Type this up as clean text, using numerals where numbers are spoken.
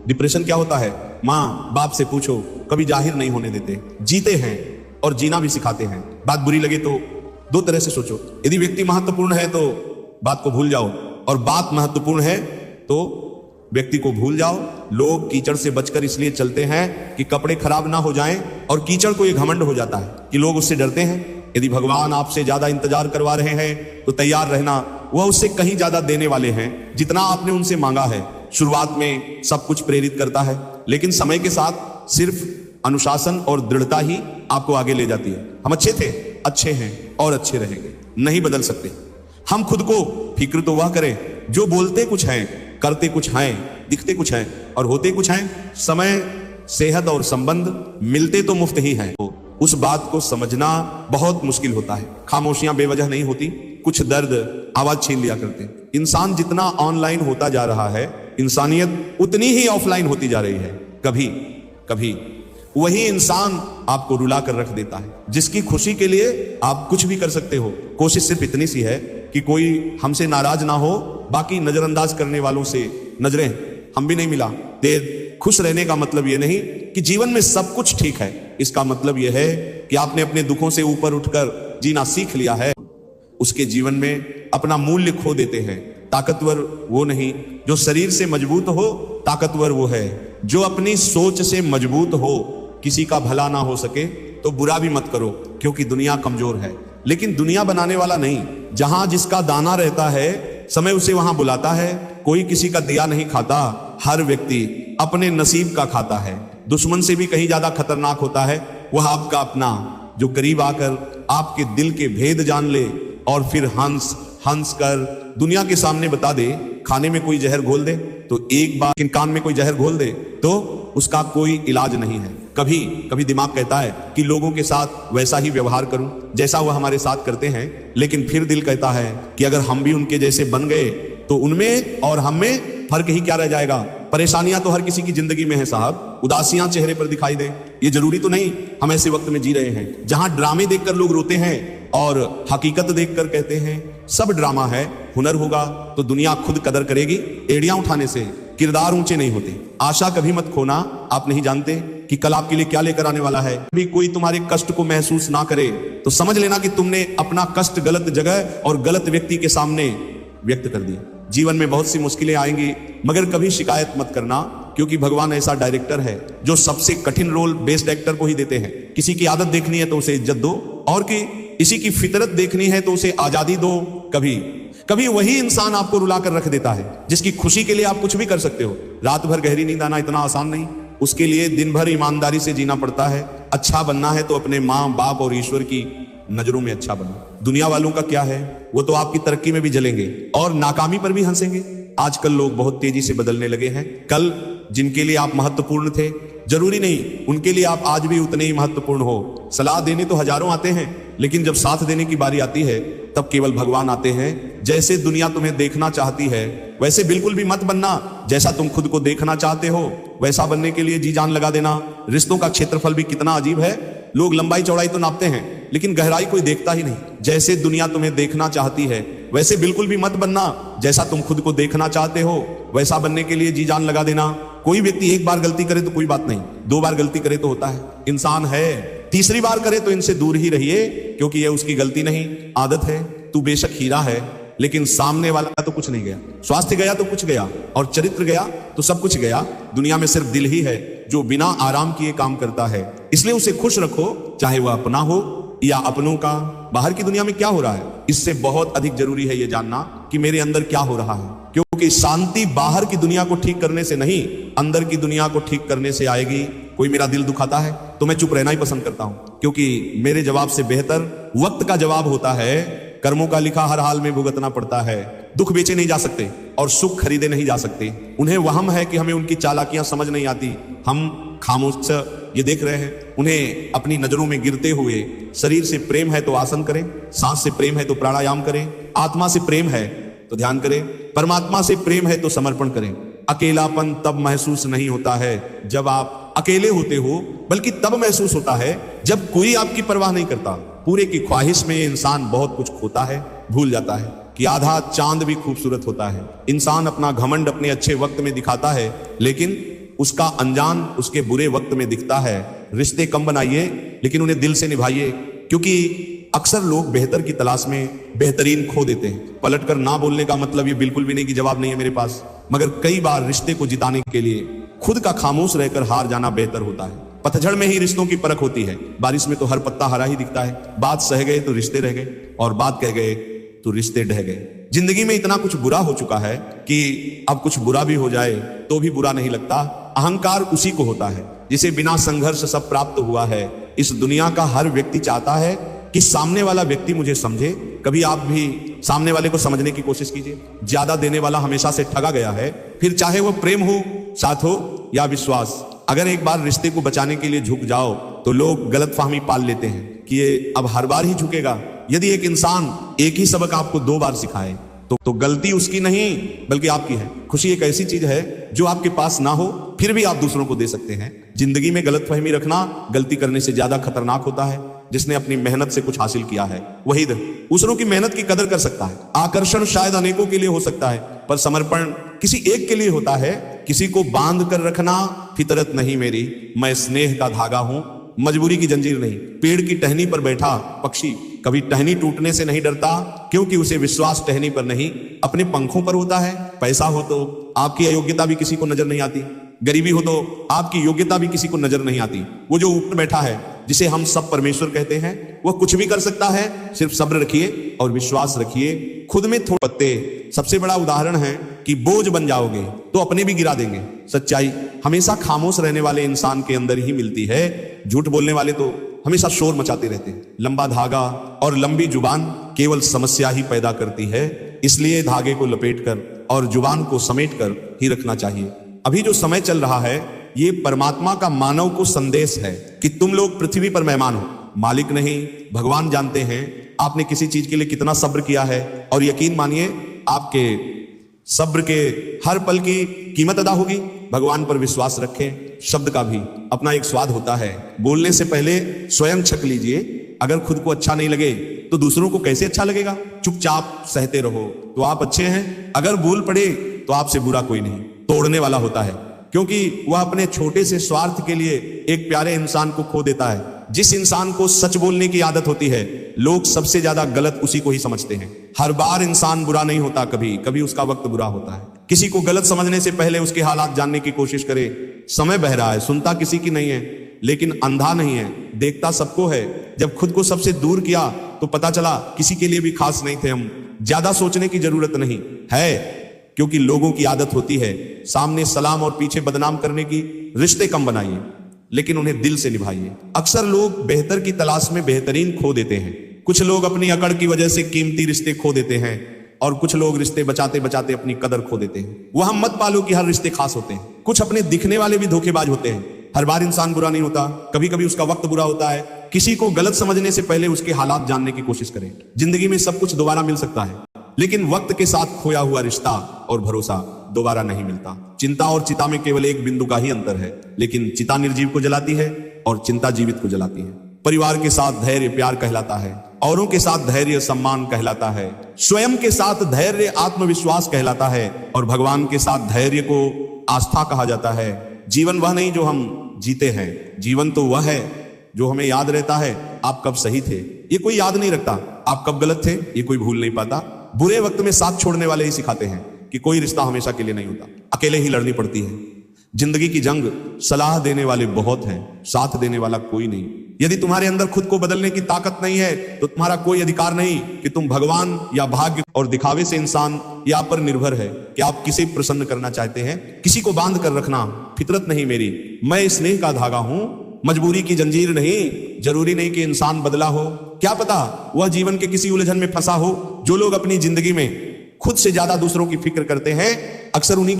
Depression क्या होता है? माँ बाप से पूछो, कभी जाहिर नहीं होने देते, जीते हैं और जीना भी सिखाते हैं। बात बुरी लगे तो दो तरह से सोचो। यदि व्यक्ति महत्वपूर्ण है तो बात को भूल जाओ, और बात महत्वपूर्ण है तो व्यक्ति को भूल जाओ। लोग कीचड़ से बचकर इसलिए चलते हैं कि कपड़े खराब ना हो जाएं, और कीचड़ को यह घमंड हो जाता है कि लोग उससे डरते हैं। यदि भगवान आपसे ज्यादा इंतजार करवा रहे हैं तो तैयार रहना, वह उससे कहीं ज्यादा देने वाले हैं जितना आपने उनसे मांगा है। शुरुआत में सब कुछ प्रेरित करता है, लेकिन समय के साथ सिर्फ अनुशासन और दृढ़ता ही आपको आगे ले जाती है। हम अच्छे थे, अच्छे हैं और अच्छे रहेंगे, नहीं बदल सकते। हम खुद को फिक्र तो वह करें जो बोलते कुछ हैं, करते कुछ हैं, दिखते कुछ हैं और होते कुछ हैं। समय, सेहत और संबंध मिलते तो मुफ्त ही हैं। उस बात को समझना बहुत मुश्किल होता है। खामोशियां बेवजह नहीं होती, कुछ दर्द आवाज छीन लिया करते। इंसान जितना ऑनलाइन होता जा रहा है, इंसानियत उतनी ही ऑफलाइन होती जा रही है। कभी कभी वही इंसान आपको रुला कर रख देता है, जिसकी खुशी के लिए आप कुछ भी कर सकते हो। कोशिश सिर्फ इतनी सी है कि कोई हमसे नाराज ना हो, बाकी नजरअंदाज करने वालों से नजरें हम भी नहीं मिला दे। खुश रहने का मतलब यह नहीं कि जीवन में सब कुछ ठीक है, इसका मतलब यह है कि आपने अपने दुखों से ऊपर उठकर जीना सीख लिया है। उसके जीवन में अपना मूल्य खो देते हैं। ताकतवर वो नहीं जो शरीर से मजबूत हो, ताकतवर वो है जो अपनी सोच से मजबूत हो। किसी का भला ना हो सके तो बुरा भी मत करो, क्योंकि दुनिया कमजोर है, लेकिन दुनिया बनाने वाला नहीं। जहां जिसका दाना रहता है, समय उसे वहां बुलाता है। कोई किसी का दिया नहीं खाता, हर व्यक्ति अपने नसीब का खाता है। दुश्मन से भी कहीं ज्यादा खतरनाक होता है वह आपका अपना, जो करीब आकर आपके दिल के भेद जान ले और फिर हंस हंस कर दुनिया के सामने बता दे। खाने में कोई जहर घोल दे तो एक बार, कान में कोई जहर घोल दे तो उसका कोई इलाज नहीं है। कभी कभी दिमाग कहता है कि लोगों के साथ वैसा ही व्यवहार करूं जैसा वह हमारे साथ करते हैं, लेकिन फिर दिल कहता है कि अगर हम भी उनके जैसे बन गए तो उनमें और हम में फर्क ही क्या रह जाएगा। परेशानियां तो हर किसी की जिंदगी में है साहब, उदासियां चेहरे पर दिखाई दे, ये जरूरी तो नहीं हम ऐसे वक्त में जी रहे हैं जहां ड्रामे देखकर लोग रोते हैं और हकीकत देखकर कहते हैं सब ड्रामा है। हुनर होगा तो दुनिया खुद कदर करेगी। एड़ियां उठाने से किरदार ऊंचे नहीं होते। आशा कभी मत खोना, आप नहीं जानते कि कल आपके लिए क्या लेकर आने वाला है। कभी कोई तुम्हारे कष्ट को महसूस ना करे तो समझ लेना कि तुमने अपना कष्ट गलत जगह और गलत व्यक्ति के सामने व्यक्त कर दिया। जीवन में बहुत सी मुश्किलें आएंगी, मगर कभी शिकायत मत करना, क्योंकि भगवान ऐसा डायरेक्टर है जो सबसे कठिन रोल बेस्ट एक्टर को ही देते हैं। किसी की आदत देखनी है तो उसे इज्जत दो, और किसी की फितरत देखनी है तो उसे आजादी दो। कभी कभी वही इंसान आपको रुला कर रख देता है जिसकी खुशी के लिए आप कुछ भी कर सकते हो। रात भर गहरी नींद आना इतना आसान नहीं, उसके लिए दिन भर ईमानदारी से जीना पड़ता है। अच्छा बनना है तो अपने माँ बाप और ईश्वर की नजरों में अच्छा बनो। दुनिया वालों का क्या है, वो तो आपकी तरक्की में भी जलेंगे और नाकामी पर भी हंसेंगे। आजकल लोग बहुत तेजी से बदलने लगे हैं। कल जिनके लिए आप महत्वपूर्ण थे, जरूरी नहीं उनके लिए आप आज भी उतने ही महत्वपूर्ण हो। सलाह देने तो हजारों आते हैं, लेकिन जब साथ देने की बारी आती है तब केवल भगवान आते हैं। जैसे दुनिया तुम्हें देखना चाहती है वैसे बिल्कुल भी मत बनना। जैसा तुम खुद को देखना चाहते हो वैसा बनने के लिए जी जान लगा देना। रिश्तों का क्षेत्रफल भी कितना अजीब है। लोग लंबाई चौड़ाई तो नापते हैं, लेकिन गहराई कोई देखता ही नहीं। जैसे दुनिया तुम्हें देखना चाहती है वैसे बिल्कुल भी मत बनना। जैसा तुम खुद को देखना चाहते हो वैसा बनने के लिए जी जान लगा देना। कोई व्यक्ति एक बार गलती करे तो कोई बात नहीं, दो बार गलती करे तो होता है, इंसान है। तीसरी बार करे तो इनसे दूर ही रहिए, क्योंकि यह उसकी गलती नहीं, आदत है। तू बेशक हीरा है, लेकिन सामने वाला तो कुछ नहीं गया। स्वास्थ्य गया तो कुछ गया, और चरित्र गया तो सब कुछ गया। दुनिया में सिर्फ दिल ही है जो बिना आराम किए काम करता है, इसलिए उसे खुश रखो, चाहे वह अपना हो या अपनों का। बाहर की दुनिया में क्या हो रहा है, इससे बहुत अधिक जरूरी है यह जानना कि मेरे अंदर क्या हो रहा है, क्योंकि शांति बाहर की दुनिया को ठीक करने से नहीं, अंदर की दुनिया को ठीक करने से आएगी। कोई मेरा दिल दुखाता है तो मैं चुप रहना ही पसंद करता हूं, क्योंकि मेरे जवाब से बेहतर वक्त का जवाब होता है। कर्मों का लिखा हर हाल में भुगतना पड़ता है। दुख बेचे नहीं जा सकते और सुख खरीदे नहीं जा सकते। उन्हें वहम है कि हमें उनकी चालाकियां समझ नहीं आती। हम खामोश ये देख रहे हैं उन्हें अपनी नजरों में गिरते हुए। शरीर से प्रेम है तो आसन करें, सांस से प्रेम है तो प्राणायाम करें, आत्मा से प्रेम है तो ध्यान करें, परमात्मा से प्रेम है तो समर्पण करें। अकेलापन तब महसूस नहीं होता है जब आप अकेले होते हो, बल्कि तब महसूस होता है जब कोई आपकी परवाह नहीं करता। पूरे की ख्वाहिश में इंसान बहुत कुछ खोता है, भूल जाता है कि आधा चांद भी खूबसूरत होता है। इंसान अपना घमंड अपने अच्छे वक्त में दिखाता है, लेकिन उसका अनजान उसके बुरे वक्त में दिखता है। रिश्ते कम बनाइए लेकिन उन्हें दिल से निभाइए, क्योंकि अक्सर लोग बेहतर की तलाश में बेहतरीन खो देते हैं। पलटकर ना बोलने का मतलब ये बिल्कुल भी नहीं कि जवाब नहीं है मेरे पास, मगर कई बार रिश्ते को जिताने के लिए खुद का खामोश रहकर हार जाना बेहतर होता है। पतझड़ में ही रिश्तों की परख होती है, बारिश में तो हर पत्ता हरा ही दिखता है। बात सह गए तो रिश्ते रह गए, और बात कह गए तो रिश्ते ढह गए। जिंदगी में इतना कुछ बुरा हो चुका है कि अब कुछ बुरा भी हो जाए तो भी बुरा नहीं लगता। अहंकार उसी को होता है जिसे बिना संघर्ष सब प्राप्त हुआ है। इस दुनिया का हर व्यक्ति चाहता है कि सामने वाला व्यक्ति मुझे समझे। कभी आप भी सामने वाले को समझने की कोशिश कीजिए। ज्यादा देने वाला हमेशा से ठगा गया है, फिर चाहे वो प्रेम हो, साथ हो या विश्वास। अगर एक बार रिश्ते को बचाने के लिए झुक जाओ तो लोग गलतफहमी पाल लेते हैं कि ये अब हर बार ही झुकेगा। यदि एक इंसान एक ही सबक आपको 2 बार सिखाए तो गलती उसकी नहीं बल्कि आपकी है। खुशी एक ऐसी चीज है जो आपके पास ना हो फिर भी आप दूसरों को दे सकते हैं। जिंदगी में गलतफहमी रखना गलती करने से ज्यादा खतरनाक होता है। जिसने अपनी मेहनत से कुछ हासिल किया है वही दूसरों की मेहनत की कदर कर सकता है। आकर्षण शायद अनेकों के लिए हो सकता है, पर समर्पण किसी एक के लिए होता है। किसी को बांध कर रखना फितरत नहीं मेरी, मैं स्नेह का धागा हूं, मजबूरी की जंजीर नहीं। पेड़ की टहनी पर बैठा पक्षी कभी टहनी टूटने से नहीं डरता, क्योंकि उसे विश्वास टहनी पर नहीं अपने पंखों पर होता है। पैसा हो तो आपकी अयोग्यता भी किसी को नजर नहीं आती, गरीबी हो तो आपकी योग्यता भी किसी को नजर नहीं आती। वो जो ऊपर बैठा है जिसे हम सब परमेश्वर कहते हैं, वह कुछ भी कर सकता है। सिर्फ सब्र रखिए और विश्वास रखिए। खुद में थोड़े पत्ते सबसे बड़ा उदाहरण है कि बोझ बन जाओगे तो अपने भी गिरा देंगे। सच्चाई हमेशा खामोश रहने वाले इंसान के अंदर ही मिलती है। झूठ बोलने वाले तो हमेशा शोर मचाते रहते हैं। लंबा धागा और लंबी जुबान केवल समस्या ही पैदा करती है। इसलिए धागे को लपेटकर और जुबान को समेटकर ही रखना चाहिए। अभी जो समय चल रहा है ये परमात्मा का मानव को संदेश है कि तुम लोग पृथ्वी पर मेहमान हो, मालिक नहीं। भगवान जानते हैं आपने किसी चीज के लिए कितना सब्र किया है, और यकीन मानिए आपके सब्र के हर पल की कीमत अदा होगी। भगवान पर विश्वास रखें। शब्द का भी अपना एक स्वाद होता है। बोलने से पहले स्वयं छक लीजिए। अगर खुद को अच्छा नहीं लगे तो दूसरों को कैसे अच्छा लगेगा। चुपचाप सहते रहो तो आप अच्छे हैं। अगर भूल पड़े तो आपसे बुरा कोई नहीं, तोड़ने वाला होता है, क्योंकि वह अपने छोटे से स्वार्थ के लिए एक प्यारे इंसान को खो देता है। जिस इंसान को सच बोलने की आदत होती है लोग सबसे ज्यादा गलत उसी को ही समझते हैं। हर बार इंसान बुरा नहीं होता, कभी कभी उसका वक्त बुरा होता है। किसी को गलत समझने से पहले उसके हालात जानने की कोशिश करे। समय बह रहा है, सुनता किसी की नहीं है, लेकिन अंधा नहीं है, देखता सबको है। जब खुद को सबसे दूर किया तो पता चला किसी के लिए भी खास नहीं थे हम। ज्यादा सोचने की जरूरत नहीं है, क्योंकि लोगों की आदत होती है सामने सलाम और पीछे बदनाम करने की। रिश्ते कम बनाइए लेकिन उन्हें दिल से निभाइए। अक्सर लोग बेहतर की तलाश में बेहतरीन खो देते हैं। कुछ लोग अपनी अकड़ की वजह से कीमती रिश्ते खो देते हैं, और कुछ लोग रिश्ते बचाते बचाते अपनी कदर खो देते हैं। वह मत पालो कि हर रिश्ते खास होते हैं। कुछ अपने दिखने वाले भी धोखेबाज होते हैं। हर बार इंसान बुरा नहीं होता, कभी कभी उसका वक्त बुरा होता है। किसी को गलत समझने से पहले उसके हालात जानने की कोशिश करें। जिंदगी में सब कुछ दोबारा मिल सकता है, लेकिन वक्त के साथ खोया हुआ रिश्ता और भरोसा दोबारा नहीं मिलता। चिंता और चिता में केवल एक बिंदु का ही अंतर है, लेकिन चिता निर्जीव को जलाती है और चिंता जीवित को जलाती है। परिवार के साथ धैर्य प्यार कहलाता है, औरों के साथ धैर्य सम्मान कहलाता है, स्वयं के साथ धैर्य आत्मविश्वास कहलाता है, और भगवान के साथ धैर्य को आस्था कहा जाता है। जीवन वह नहीं जो हम जीते हैं, जीवन तो वह है जो हमें याद रहता है आप कब सही थे, ये कोई याद नहीं रखता। आप कब गलत थे, ये कोई भूल नहीं पाता। बुरे वक्त में साथ छोड़ने वाले ही सिखाते हैं कि कोई रिश्ता हमेशा के लिए नहीं होता, अकेले ही लड़नी पड़ती है। जिंदगी की जंग सलाह देने वाले बहुत हैं, साथ देने वाला कोई नहीं। यदि तुम्हारे अंदर खुद को बदलने की ताकत नहीं है तो तुम्हारा कोई अधिकार नहीं कि तुम भगवान या भाग्य और दिखावे से इंसान या पर निर्भर है कि आप किसे प्रसन्न करना चाहते हैं। किसी को बांध कर रखना फितरत नहीं मेरी, मैं स्नेह का धागा हूं, मजबूरी की जंजीर नहीं। जरूरी नहीं कि इंसान बदला हो, क्या पता वह जीवन के किसी उलझन में फंसा हो। जो लोग अपनी जिंदगी में खुद से ज्यादा दूसरों की फिक्र करते हैं अक्सर उन्हीं